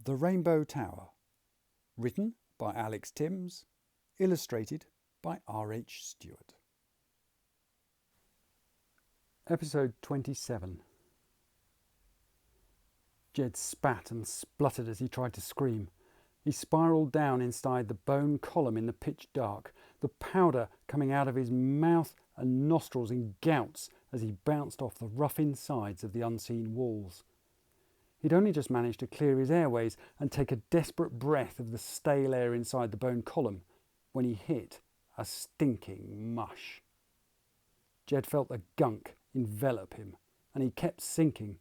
The Rainbow Tower. Written by Alex Tymms. Illustrated by R H Stewart. Episode 27. Jed spat and spluttered as he tried to scream. He spiralled down inside the bone column in the pitch dark, the powder coming out of his mouth and nostrils in gouts as he bounced off the rough insides of the unseen walls. He'd only just managed to clear his airways and take a desperate breath of the stale air inside the bone column when he hit a stinking mush. Jed felt the gunk envelop him, and he kept sinking.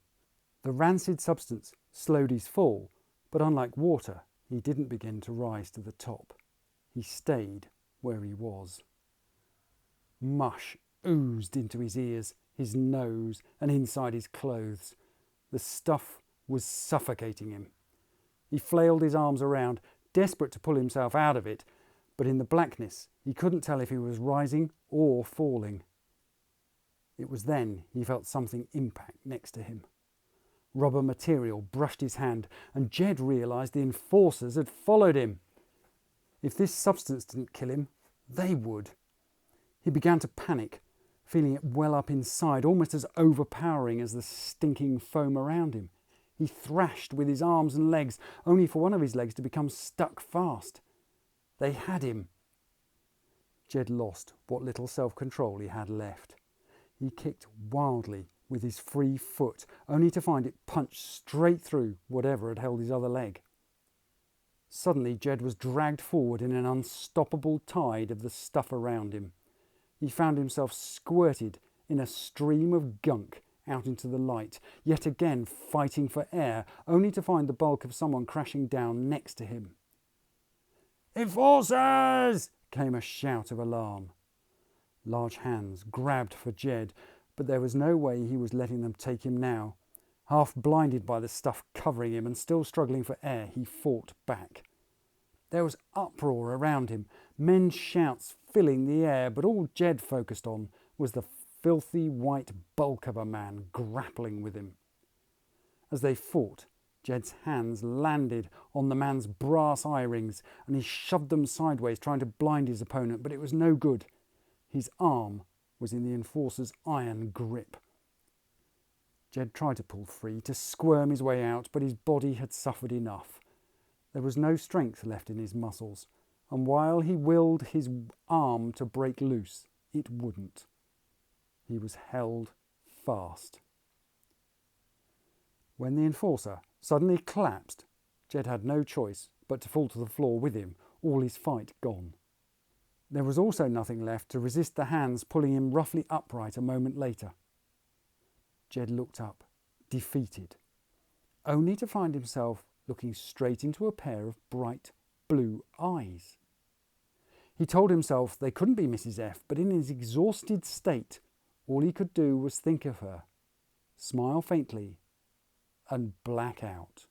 The rancid substance slowed his fall, but unlike water, he didn't begin to rise to the top. He stayed where he was. Mush oozed into his ears, his nose, and inside his clothes. The stuff was suffocating him. He flailed his arms around, desperate to pull himself out of it, but in the blackness he couldn't tell if he was rising or falling. It was then he felt something impact next to him. Rubber material brushed his hand, and Jed realised the enforcers had followed him. If this substance didn't kill him, they would. He began to panic, feeling it well up inside, almost as overpowering as the stinking foam around him. He thrashed with his arms and legs, only for one of his legs to become stuck fast. They had him. Jed lost what little self-control he had left. He kicked wildly with his free foot, only to find it punched straight through whatever had held his other leg. Suddenly Jed was dragged forward in an unstoppable tide of the stuff around him. He found himself squirted in a stream of gunk out into the light, yet again fighting for air, only to find the bulk of someone crashing down next to him. "Enforcers!" came a shout of alarm. Large hands grabbed for Jed, but there was no way he was letting them take him now. Half blinded by the stuff covering him and still struggling for air, he fought back. There was uproar around him, men's shouts filling the air, but all Jed focused on was the filthy white bulk of a man grappling with him. As they fought, Jed's hands landed on the man's brass eye rings, and he shoved them sideways, trying to blind his opponent, but it was no good. His arm was in the enforcer's iron grip. Jed tried to pull free, to squirm his way out, but his body had suffered enough. There was no strength left in his muscles, and while he willed his arm to break loose, it wouldn't. He was held fast. When the enforcer suddenly collapsed, Jed had no choice but to fall to the floor with him, all his fight gone. There was also nothing left to resist the hands pulling him roughly upright a moment later. Jed looked up, defeated, only to find himself looking straight into a pair of bright blue eyes. He told himself they couldn't be Mrs. F, but in his exhausted state, all he could do was think of her, smile faintly, and black out.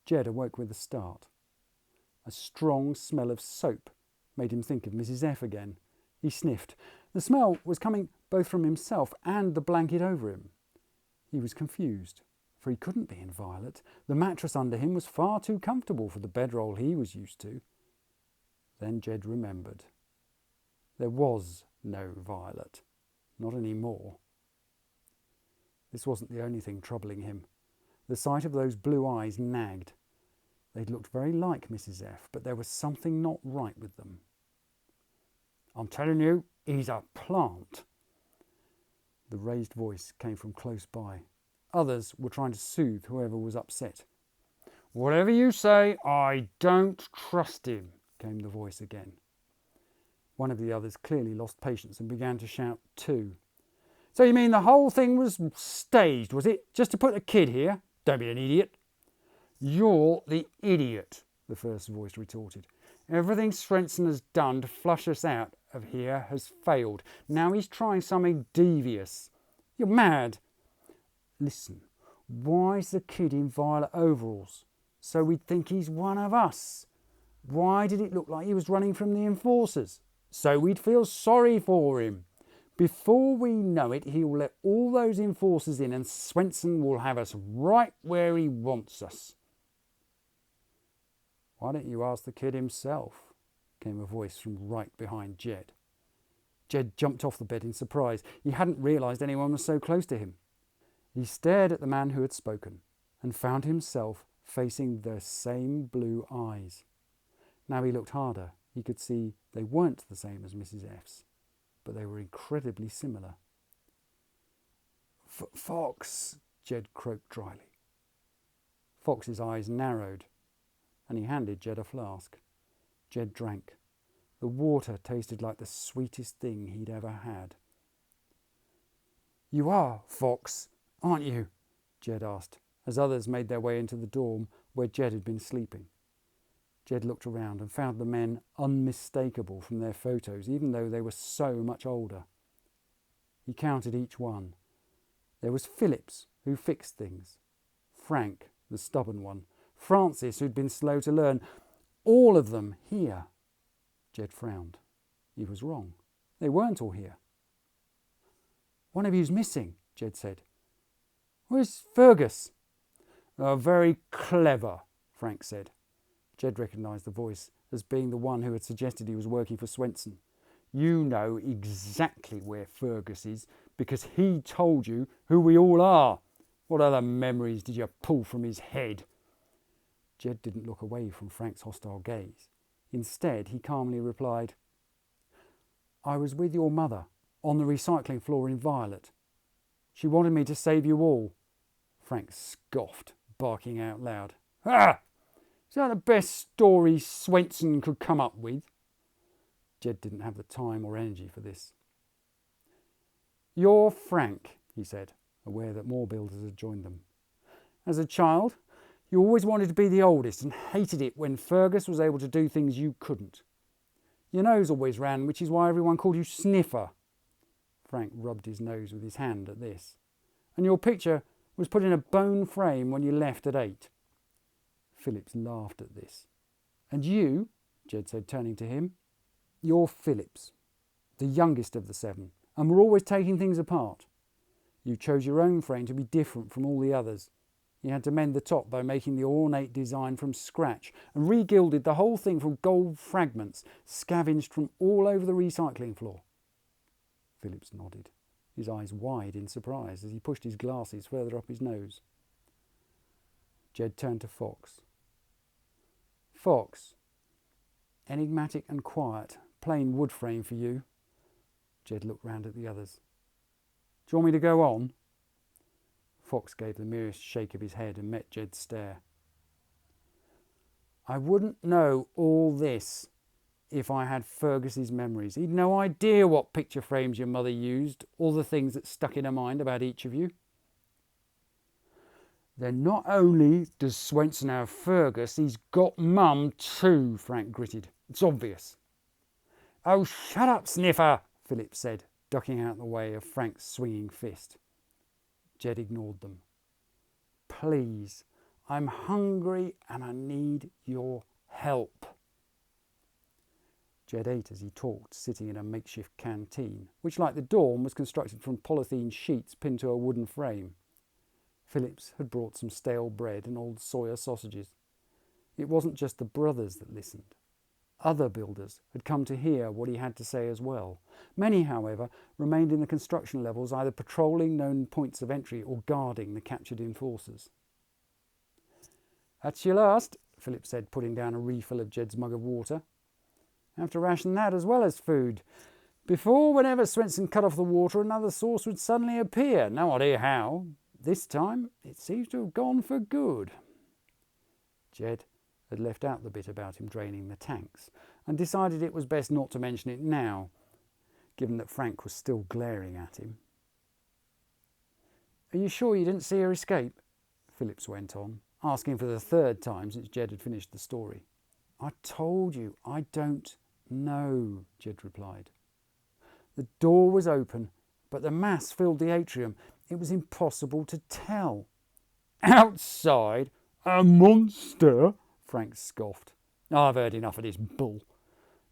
Jed awoke with a start. A strong smell of soap made him think of Mrs. F again. He sniffed. The smell was coming both from himself and the blanket over him. He was confused, for he couldn't be in Violet. The mattress under him was far too comfortable for the bedroll he was used to. Then Jed remembered. There was no Violet. Not anymore. This wasn't the only thing troubling him. The sight of those blue eyes nagged. They'd looked very like Mrs. F, but there was something not right with them. "I'm telling you, he's a plant." The raised voice came from close by. Others were trying to soothe whoever was upset. "Whatever you say, I don't trust him," came the voice again. One of the others clearly lost patience and began to shout too. "So you mean the whole thing was staged, was it? Just to put a kid here? Don't be an idiot." "You're the idiot," the first voice retorted. "Everything Svensson has done to flush us out of here has failed. Now he's trying something devious. You're mad." "Listen, why's the kid in violet overalls? So we'd think he's one of us. Why did it look like he was running from the enforcers? So we'd feel sorry for him. Before we know it, he will let all those enforcers in and Swenson will have us right where he wants us." "Why don't you ask the kid himself?" came a voice from right behind Jed. Jed jumped off the bed in surprise. He hadn't realised anyone was so close to him. He stared at the man who had spoken and found himself facing the same blue eyes. Now he looked harder. He could see they weren't the same as Mrs. F's, but they were incredibly similar. "Fox," Jed croaked dryly. Fox's eyes narrowed, and he handed Jed a flask. Jed drank. The water tasted like the sweetest thing he'd ever had. "You are Fox, aren't you?" Jed asked, as others made their way into the dorm where Jed had been sleeping. Jed looked around and found the men unmistakable from their photos, even though they were so much older. He counted each one. There was Phillips, who fixed things. Frank, the stubborn one. Francis, who'd been slow to learn. All of them here. Jed frowned. He was wrong. They weren't all here. "One of you's missing," Jed said. "Where's Fergus?" Very clever," Frank said. Jed recognised the voice as being the one who had suggested he was working for Swenson. "You know exactly where Fergus is because he told you who we all are. What other memories did you pull from his head?" Jed didn't look away from Frank's hostile gaze. Instead, he calmly replied, "I was with your mother on the recycling floor in Violet. She wanted me to save you all." Frank scoffed, barking out loud. "Ha! Is that the best story Swenson could come up with?" Jed didn't have the time or energy for this. "You're Frank," he said, aware that more builders had joined them. "As a child, you always wanted to be the oldest and hated it when Fergus was able to do things you couldn't. Your nose always ran, which is why everyone called you Sniffer." Frank rubbed his nose with his hand at this. "And your picture was put in a bone frame when you left at 8. Phillips laughed at this. "And you," Jed said, turning to him, "you're Phillips, the youngest of the 7, and we're always taking things apart. You chose your own frame to be different from all the others. You had to mend the top by making the ornate design from scratch and re-gilded the whole thing from gold fragments scavenged from all over the recycling floor." Phillips nodded, his eyes wide in surprise as he pushed his glasses further up his nose. Jed turned to Fox. "Fox, enigmatic and quiet, plain wood frame for you." Jed looked round at the others. "Do you want me to go on?" Fox gave the merest shake of his head and met Jed's stare. "I wouldn't know all this if I had Fergus's memories. He'd no idea what picture frames your mother used, or the things that stuck in her mind about each of you." "Then not only does Swenson have Fergus, he's got Mum too," Frank gritted. "It's obvious." "Oh, shut up, Sniffer," Phillips said, ducking out the way of Frank's swinging fist. Jed ignored them. "Please, I'm hungry and I need your help." Jed ate as he talked, sitting in a makeshift canteen, which, like the dorm, was constructed from polythene sheets pinned to a wooden frame. Phillips had brought some stale bread and old soya sausages. It wasn't just the brothers that listened. Other builders had come to hear what he had to say as well. Many, however, remained in the construction levels, either patrolling known points of entry or guarding the captured enforcers. "That's your last," Phillips said, putting down a refill of Jed's mug of water. "Have to ration that as well as food. Before, whenever Swenson cut off the water, another source would suddenly appear. No idea how. This time, it seems to have gone for good." Jed had left out the bit about him draining the tanks and decided it was best not to mention it now, given that Frank was still glaring at him. "Are you sure you didn't see her escape?" Phillips went on, asking for the 3rd time since Jed had finished the story. "I told you, I don't know," Jed replied. "The door was open, but the mass filled the atrium. It was impossible to tell." "Outside? A monster?" Frank scoffed. "I've heard enough of this bull."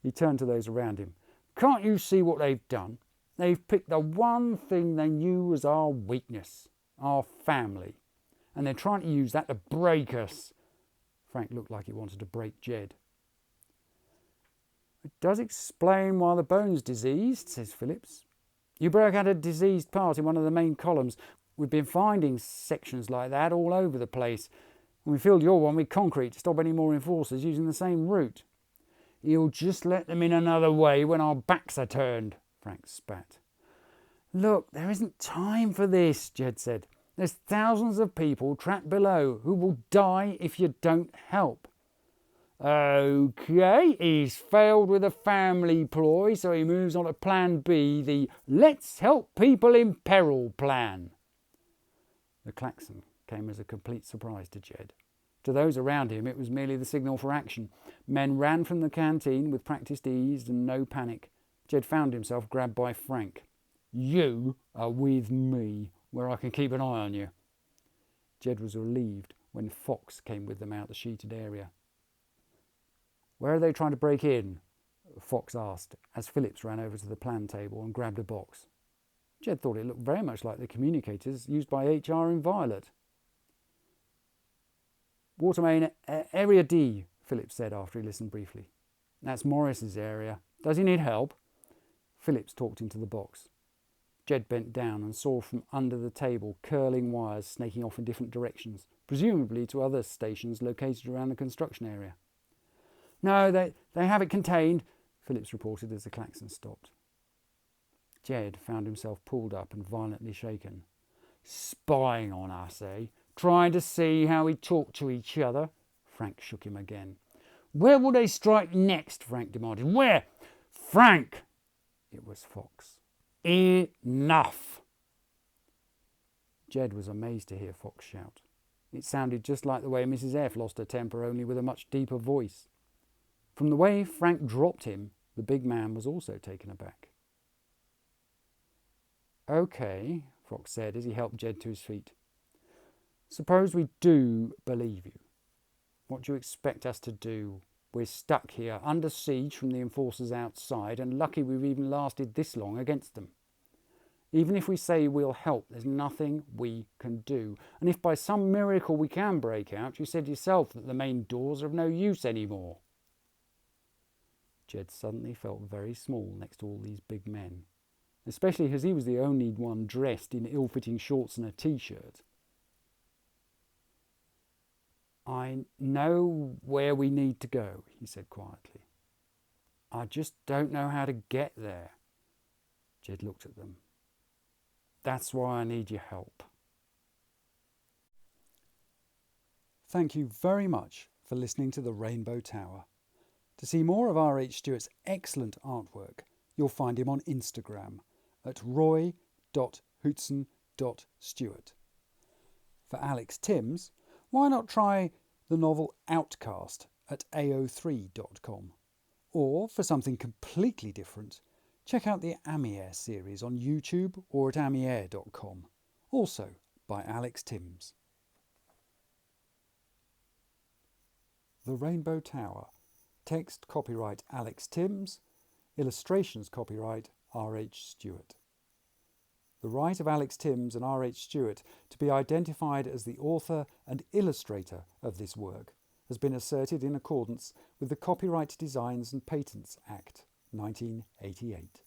He turned to those around him. "Can't you see what they've done? They've picked the one thing they knew was our weakness, our family, and they're trying to use that to break us. Frank looked like he wanted to break Jed. It does explain why the bone's diseased, says Phillips. You broke out a diseased part in one of the main columns. We've been finding sections like that all over the place. And we filled your one with concrete to stop any more enforcers using the same route. You'll just let them in another way when our backs are turned, Frank spat. Look, there isn't time for this, Jed said. There's thousands of people trapped below who will die if you don't help. OK, he's failed with a family ploy, so he moves on to plan B, the let's help people in peril plan. The klaxon came as a complete surprise to Jed. To those around him, it was merely the signal for action. Men ran from the canteen with practised ease and no panic. Jed found himself grabbed by Frank. You are with me, where I can keep an eye on you. Jed was relieved when Fox came with them out the sheeted area. Where are they trying to break in? Fox asked, as Phillips ran over to the plan table and grabbed a box. Jed thought it looked very much like the communicators used by HR in Violet. Water main area D, Phillips said after he listened briefly. That's Morris's area. Does he need help? Phillips talked into the box. Jed bent down and saw from under the table curling wires snaking off in different directions, presumably to other stations located around the construction area. No, they have it contained, Phillips reported as the klaxon stopped. Jed found himself pulled up and violently shaken. Spying on us, eh? Trying to see how we talk to each other? Frank shook him again. Where will they strike next? Frank demanded. Where? Frank! It was Fox. Enough! Jed was amazed to hear Fox shout. It sounded just like the way Mrs. F lost her temper, only with a much deeper voice. From the way Frank dropped him, the big man was also taken aback. OK, Fox said as he helped Jed to his feet. Suppose we do believe you. What do you expect us to do? We're stuck here, under siege from the enforcers outside, and lucky we've even lasted this long against them. Even if we say we'll help, there's nothing we can do. And if by some miracle we can break out, you said yourself that the main doors are of no use anymore. Jed suddenly felt very small next to all these big men, especially as he was the only one dressed in ill-fitting shorts and a t-shirt. I know where we need to go, he said quietly. I just don't know how to get there. Jed looked at them. That's why I need your help. Thank you very much for listening to The Rainbow Tower. To see more of R H Stewart's excellent artwork, you'll find him on Instagram at roy.hootson.stewart. For Alex Tymms, why not try the novel OutCaste at ao3.com? Or, for something completely different, check out the Amier series on YouTube or at amier.com, also by Alex Tymms. The Rainbow Tower. Text copyright Alex Tymms. Illustrations copyright R H Stewart. The right of Alex Tymms and R H Stewart to be identified as the author and illustrator of this work has been asserted in accordance with the Copyright Designs and Patents Act 1988.